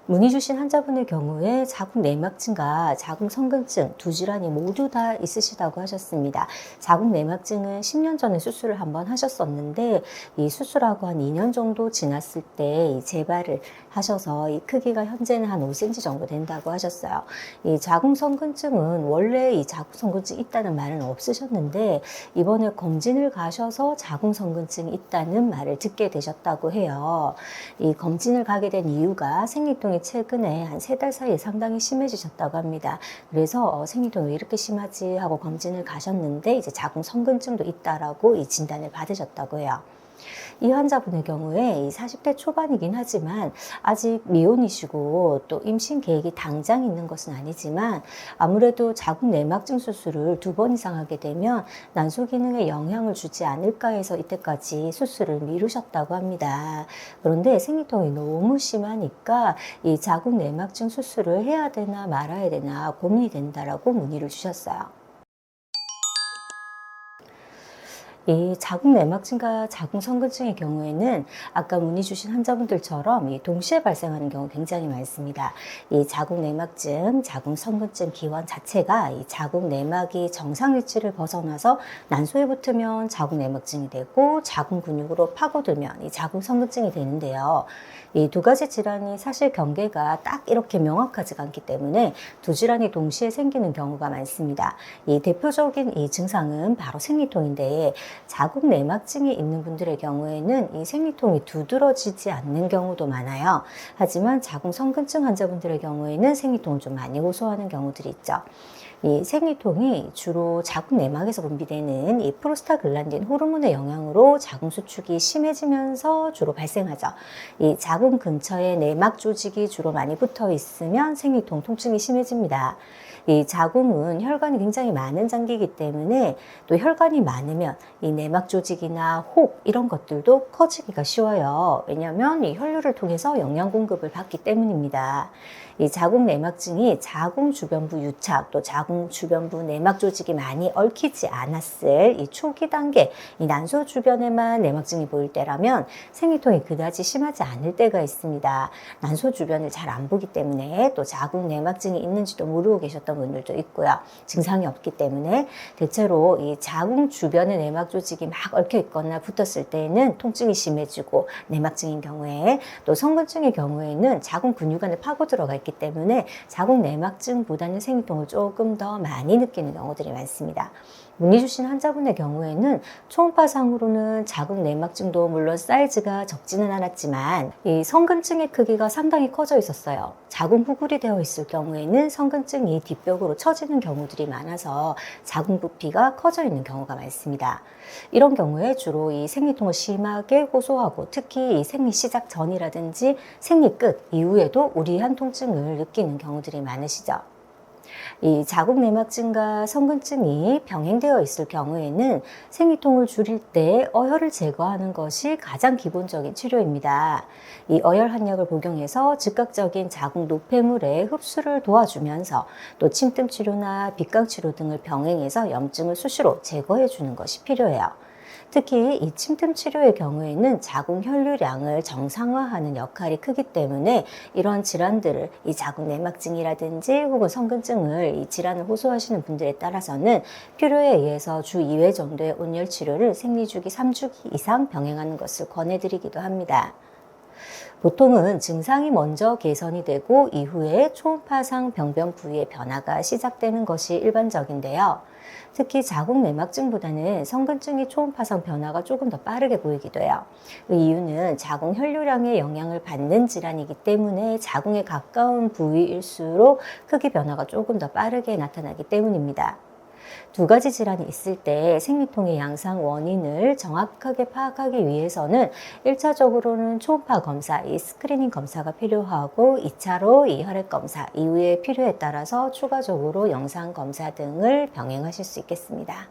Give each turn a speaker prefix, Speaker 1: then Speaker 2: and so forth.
Speaker 1: 문의 주신 환자분의 경우에 자궁 내막증과 자궁 성근증 두 질환이 모두 다 있으시다고 하셨습니다. 자궁 내막증은 10년 전에 수술을 한번 하셨었는데 이 수술하고 한 2년 정도 지났을 때 이 재발을 하셔서 이 크기가 현재는 한 5cm 정도 된다고 하셨어요. 이 자궁 성근증은 원래 이 자궁 성근증 있다는 말은 없으셨는데 이번에 검진을 가셔서 자궁 성근증이 있다는 말을 듣게 되셨다고 해요. 이 검진을 가게 된 이유가 생리통이 최근에 한 3달 사이에 상당히 심해지셨다고 합니다. 그래서 생리통이 왜 이렇게 심하지 하고 검진을 가셨는데 이제 자궁 성근증도 있다라고 이 진단을 받으셨다고 해요. 이 환자분의 경우에 40대 초반이긴 하지만 아직 미혼이시고 또 임신 계획이 당장 있는 것은 아니지만 아무래도 자궁 내막증 수술을 2번 이상 하게 되면 난소 기능에 영향을 주지 않을까 해서 이때까지 수술을 미루셨다고 합니다. 그런데 생리통이 너무 심하니까 이 자궁 내막증 수술을 해야 되나 말아야 되나 고민이 된다라고 문의를 주셨어요. 이 자궁 내막증과 자궁 성근증의 경우에는 아까 문의 주신 환자분들처럼 동시에 발생하는 경우 굉장히 많습니다. 이 자궁 내막증, 자궁 성근증 기원 자체가 이 자궁 내막이 정상 위치를 벗어나서 난소에 붙으면 자궁 내막증이 되고 자궁 근육으로 파고들면 이 자궁 성근증이 되는데요. 이 두 가지 질환이 사실 경계가 딱 이렇게 명확하지가 않기 때문에 두 질환이 동시에 생기는 경우가 많습니다. 이 대표적인 이 증상은 바로 생리통인데 자궁 내막증이 있는 분들의 경우에는 이 생리통이 두드러지지 않는 경우도 많아요. 하지만 자궁 성근증 환자분들의 경우에는 생리통을 좀 많이 호소하는 경우들이 있죠. 이 생리통이 주로 자궁 내막에서 분비되는 이 프로스타글란딘 호르몬의 영향으로 자궁 수축이 심해지면서 주로 발생하죠. 이 자궁 근처에 내막 조직이 주로 많이 붙어 있으면 생리통, 통증이 심해집니다. 이 자궁은 혈관이 굉장히 많은 장기이기 때문에 또 혈관이 많으면 이 내막 조직이나 혹 이런 것들도 커지기가 쉬워요. 왜냐하면 이 혈류를 통해서 영양 공급을 받기 때문입니다. 이 자궁 내막증이 자궁 주변부 유착 또 자궁 주변부 내막 조직이 많이 얽히지 않았을 이 초기 단계 이 난소 주변에만 내막증이 보일 때라면 생리통이 그다지 심하지 않을 때가 있습니다. 난소 주변을 잘 안 보기 때문에 또 자궁 내막증이 있는지도 모르고 계셨던 분들도 있고요. 증상이 없기 때문에 대체로 이 자궁 주변에 내막 조직이 막 얽혀 있거나 붙었을 때에는 통증이 심해지고 내막증인 경우에 또 성근증의 경우에는 자궁 근육 안에 파고 들어가 있기 때문에 자궁 내막증보다는 생리통을 조금 더 많이 느끼는 경우들이 많습니다. 문의 주신 환자분의 경우에는 초음파상으로는 자궁 내막증도 물론 사이즈가 적지는 않았지만 이 성근증의 크기가 상당히 커져 있었어요. 자궁 후굴이 되어 있을 경우에는 성근증이 뒷벽으로 처지는 경우들이 많아서 자궁 부피가 커져 있는 경우가 많습니다. 이런 경우에 주로 이 생리통을 심하게 호소하고 특히 이 생리 시작 전이라든지 생리 끝 이후에도 우리한 통증을 느끼는 경우들이 많으시죠. 이 자궁 내막증과 성근증이 병행되어 있을 경우에는 생리통을 줄일 때 어혈을 제거하는 것이 가장 기본적인 치료입니다. 이 어혈 한약을 복용해서 즉각적인 자궁 노폐물의 흡수를 도와주면서 또 침뜸 치료나 빗강 치료 등을 병행해서 염증을 수시로 제거해 주는 것이 필요해요. 특히 이 침뜸 치료의 경우에는 자궁 혈류량을 정상화하는 역할이 크기 때문에 이런 질환들을 이 자궁 내막증이라든지 혹은 성근증을 이 질환을 호소하시는 분들에 따라서는 필요에 의해서 주 2회 정도의 온열 치료를 생리주기 3주기 이상 병행하는 것을 권해드리기도 합니다. 보통은 증상이 먼저 개선이 되고 이후에 초음파상 병변 부위의 변화가 시작되는 것이 일반적인데요. 특히 자궁 내막증보다는 성근증이 초음파상 변화가 조금 더 빠르게 보이기도 해요. 그 이유는 자궁 혈류량의 영향을 받는 질환이기 때문에 자궁에 가까운 부위일수록 크기 변화가 조금 더 빠르게 나타나기 때문입니다. 두 가지 질환이 있을 때 생리통의 양상 원인을 정확하게 파악하기 위해서는 1차적으로는 초음파 검사, 이 스크리닝 검사가 필요하고 2차로 이 혈액 검사, 이후에 필요에 따라서 추가적으로 영상 검사 등을 병행하실 수 있겠습니다.